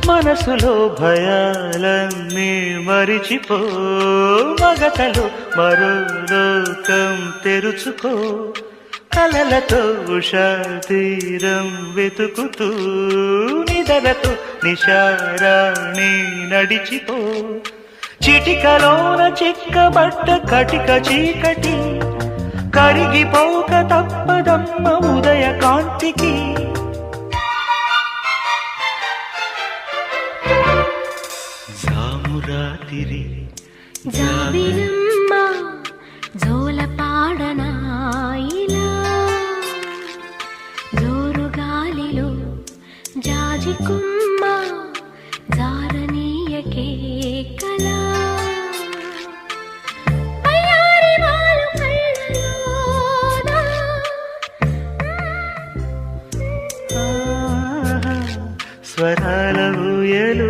మనసులో భయాలన్నీ మరిచిపో, మగతలో మరో లోకం తెరుచుకో, కలలతో ఉషా తీరం వెతుకుతూ నిదలతో నిశారాణి నడిచిపో. చిటికలోన చిక్కబట్ట కటిక చీకటి కరిగిపోక తప్పదమ్మ ఉదయ కాంతికి. జామురాతిరి జాబిలమ్మ జోలపాడనా ఇలా, జోరు గాలిలో జాజికుమ్మ జారనీయకే కలా. అయ్యారి వాలు కళ్ళలోన స్వరాల ఊయలు